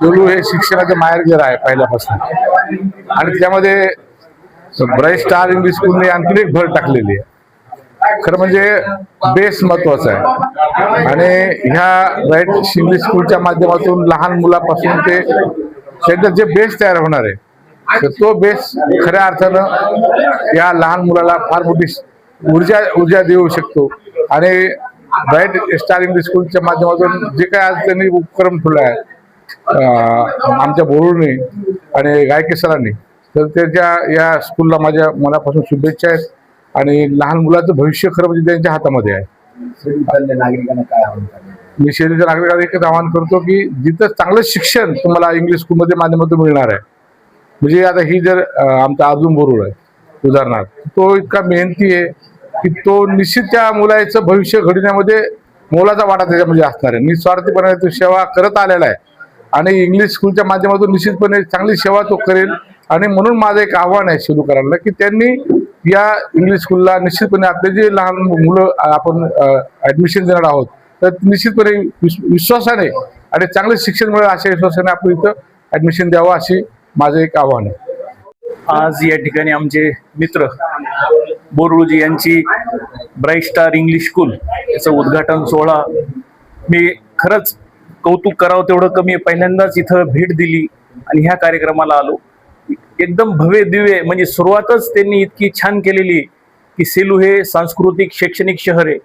सेलू हे शिक्षणाचं माहेरघर आहे पहिल्यापासून, आणि त्यामध्ये ब्राईट स्टार इंग्लिश स्कूलने आणखी एक भर टाकलेली आहे. खरं म्हणजे बेस महत्वाचा आहे, आणि ह्या ब्राईट इंग्लिश स्कूलच्या माध्यमातून लहान मुलापासून ते त्यांचं जे बेस तयार होणार आहे, तर तो बेस खऱ्या अर्थानं या लहान मुलाला फार मोठी ऊर्जा देऊ शकतो. आणि ब्राईट स्टार इंग्लिश स्कूलच्या माध्यमातून जे काय आज त्यांनी उपक्रम ठेवला आहे आमच्या बोरूने आणि गायके सरांनी, तर त्याच्या या स्कूलला माझ्या मनापासून शुभेच्छा आहेत. आणि लहान मुलाचं भविष्य खरं म्हणजे त्यांच्या हातामध्ये आहे. नागरिकांना काय आवाहन करणार? मी शहरीच्या नागरिकांना एकच आवाहन करतो की जिथं चांगलं शिक्षण तुम्हाला इंग्लिश स्कूलमध्ये माध्यमातून मिळणार आहे, म्हणजे आता ही जर आमचा अजून बोरूड आहे उदाहरणार्थ, तो इतका मेहनती आहे की तो निश्चित त्या मुलाचं भविष्य घडवण्यामध्ये मोलाचा वाटा त्याच्यामध्ये असणार आहे. निस्वार्थीपणे तो सेवा करत आलेला आहे, आणि इंग्लिश स्कूलच्या माध्यमातून निश्चितपणे चांगली सेवा तो करेल. आणि म्हणून माझं एक आव्हान आहे शेलूकरांना की त्यांनी या इंग्लिश स्कूलला निश्चितपणे आपले जे लहान मुलं आपण ऍडमिशन देणार आहोत, तर निश्चितपणे विश्वासाने आणि चांगले शिक्षण मिळेल अशा विश्वासाने आपण इथं ऍडमिशन द्यावं अशी माझं एक आव्हान आहे. आज या ठिकाणी आमचे मित्र बोरुळजी यांची ब्राईट स्टार इंग्लिश स्कूल याचं उद्घाटन सोहळा, मी खरंच कौतुक करावं तेवढं कमी आहे. पहिल्यांदाच इथं भेट दिली आणि ह्या कार्यक्रमाला आलो. एकदम भव्य दिव्य, म्हणजे सुरुवातच त्यांनी इतकी छान केलेली की सेलू हे सांस्कृतिक शैक्षणिक शहर आहे,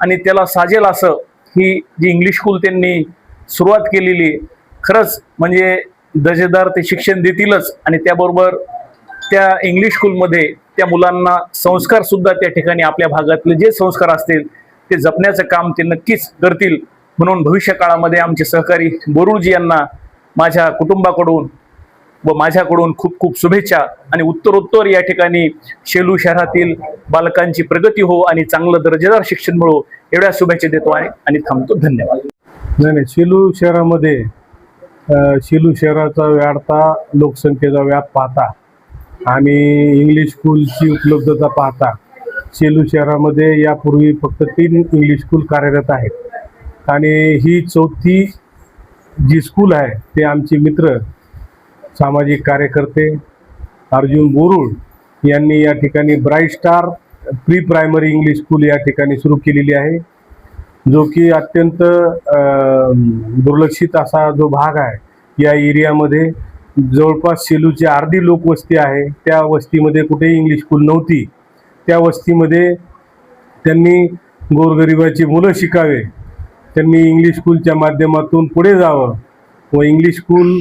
आणि त्याला साजेल असं ही जी इंग्लिश स्कूल त्यांनी सुरुवात केलेली, खरंच म्हणजे दर्जेदार ते शिक्षण देतीलच. आणि त्याबरोबर त्या इंग्लिश स्कूलमध्ये त्या मुलांना संस्कार सुद्धा त्या ठिकाणी आपल्या भागातले जे संस्कार असतील ते जपण्याचं काम ते नक्कीच करतील. म्हणून भविष्य काळामध्ये आमचे सहकारी बोरुळजी यांना माझ्या कुटुंबाकडून व माझ्याकडून खूप खूप शुभेच्छा, आणि उत्तरोत्तर या ठिकाणी शेलू शहरातील बालकांची प्रगती हो आणि चांगलं दर्जेदार शिक्षण मिळो एवढ्या शुभेच्छा देतो आहे आणि थांबतो. धन्यवाद. नाही, शेलू शहरामध्ये शेलू शहराचा वाढता लोकसंख्येचा व्याप पाहता आणि इंग्लिश स्कूलची उपलब्धता पाहता शेलू शहरामध्ये यापूर्वी फक्त 3 इंग्लिश स्कूल कार्यरत आहेत, आणि ही 4थी जी स्कूल आहे ते आमचे मित्र सामाजिक कार्यकर्ते अर्जुन बोरुड यांनी या ठिकाणी bright star pre primary English school या ठिकाणी सुरू केलेली आहे, जो की अत्यंत दुर्लक्षित असा जो भाग आहे. या एरियामध्ये जवळपास शेलूची अर्धी लोकवस्ती आहे. त्या वस्तीमध्ये कुठेही इंग्लिश स्कूल नव्हती. त्या वस्तीमध्ये त्यांनी गोरगरिबाची मुलं शिकावे, त्यांनी इंग्लिश स्कूलच्या माध्यमातून पुढे जावं, व इंग्लिश स्कूल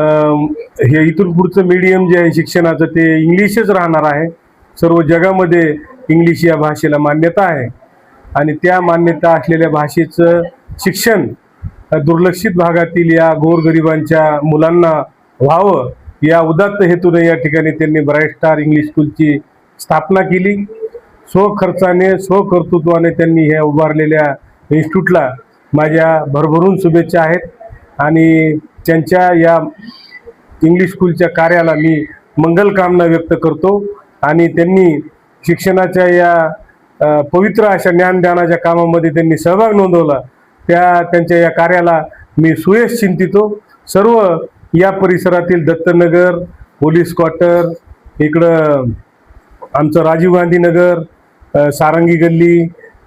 हे इथून पुढचं मीडियम जे आहे शिक्षणाचं ते इंग्लिशच राहणार आहे. सर्व जगामध्ये इंग्लिश या भाषेला मान्यता आहे, आणि त्या मान्यता असलेल्या भाषेचं शिक्षण दुर्लक्षित भागातील या गोरगरिबांच्या मुलांना व्हावं या उदात्त हेतूने या ठिकाणी त्यांनी ब्राईट स्टार इंग्लिश स्कूलची स्थापना केली. स्वखर्चाने स्वकर्तृत्वाने त्यांनी ह्या उभारलेल्या इन्स्टिट्यूटला माझ्या भरभरून शुभेच्छा आहेत, आणि त्यांच्या या इंग्लिश स्कूलच्या कार्याला मी मंगलकामना व्यक्त करतो. आणि त्यांनी शिक्षणाच्या या पवित्र अशा ज्ञानदानाच्या कामामध्ये त्यांनी सहभाग नोंदवला, त्यांच्या या कार्याला मी सुयश चिंतितो. सर्व या परिसरातील दत्तनगर, पोलीस क्वार्टर, इकडं आमचं राजीव गांधी नगर, सारंगी गल्ली,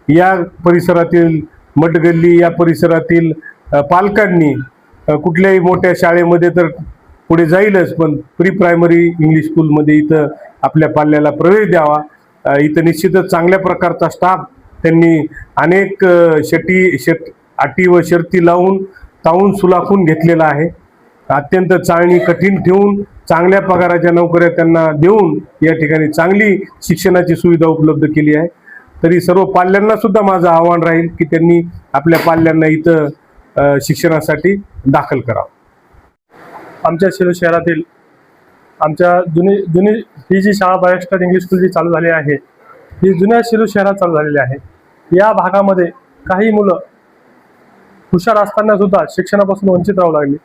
या परिसरातील मठ गल्ली, या परिसरातील पालकांनी कुठल्याही मोठ्या शाळेमध्ये तर पुढे जाईलच, पण प्री प्रायमरी इंग्लिश स्कूलमध्ये इथं आपल्या पाल्याला प्रवेश द्यावा. इथं निश्चितच चांगल्या प्रकारचा स्टाफ त्यांनी अनेक अटी व शर्ती लावून तावून सुलाखून घेतलेला आहे. अत्यंत चाळणी कठीण ठेवून चांगल्या पगाराच्या नोकऱ्या त्यांना देऊन या ठिकाणी चांगली शिक्षणाची सुविधा उपलब्ध केली आहे. तरी सर्व पाल्यांना सुद्धा माझं आव्हान राहील की त्यांनी आपल्या पाल्यांना इथं शिक्षणासाठी दाखल करावं. आमच्या शेलू शहरातील आमच्या जुनी ही जी शाळा ब्राईट स्टार इंग्लिश स्कूल जी चालू झाली आहे, ही जुन्या शेलू शहरात चालू झालेली आहे. या भागामध्ये काही मुलं हुशार असताना सुद्धा शिक्षणापासून वंचित राहू लागली.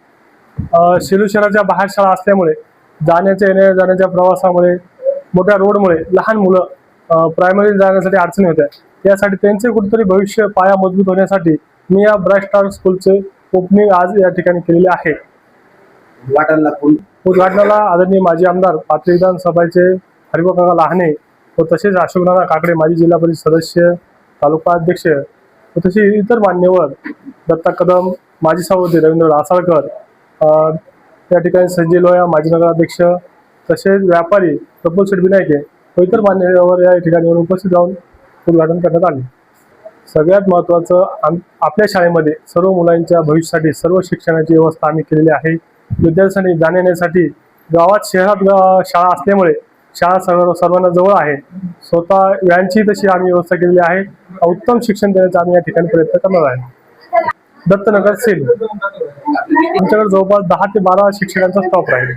शेलू शहराच्या बाहेर शाळा असल्यामुळे जाण्याच्या येण्याच्या प्रवासामुळे मोठ्या रोडमुळे लहान मुलं प्रायमरी जाण्यासाठी अडचणी होत्या. यासाठी त्यांचे कुठेतरी भविष्य पाया मजबूत होण्यासाठी मी या ब्राईट स्टार स्कूलचे ओपनिंग आज या ठिकाणी केलेले आहे. उद्घाटनला कोण उद्घाटनाला आदरणीय माजी आमदार पाथरी विधानसभेचे हरिभाऊ लाहाने व तसेच अशोकनाना काकडे माजी जिल्हा परिषद सदस्य, तालुका अध्यक्ष व तसे इतर मान्यवर, दत्ता कदम माजी सभापती, रवींद्र डासाळकर, त्या ठिकाणी संजय लोया माजी नगराध्यक्ष, तसेच व्यापारी प्रफुल्ल शेठ विनायके व इतर मान्यवर या ठिकाणी उपस्थित राहून उद्घाटन करण्यात आले. सगळ्यात महत्त्वाचं, आपल्या शाळेमध्ये सर्व मुलांच्या भविष्यासाठी सर्व शिक्षणाची व्यवस्था आम्ही केलेली आहे. विद्यार्थ्यांनी जाण्यासाठी गावात शहरात शाळा असल्यामुळे शाळा सर्वांना जवळ आहे. स्वतः व्हॅनची तशी आम्ही व्यवस्था केलेली आहे. उत्तम शिक्षण देण्याचा आम्ही या ठिकाणी प्रयत्न करणार आहे. दत्तनगर सेल आमच्याकडे जवळपास 10 ते 12 शिक्षकांचा स्टाफ राहील.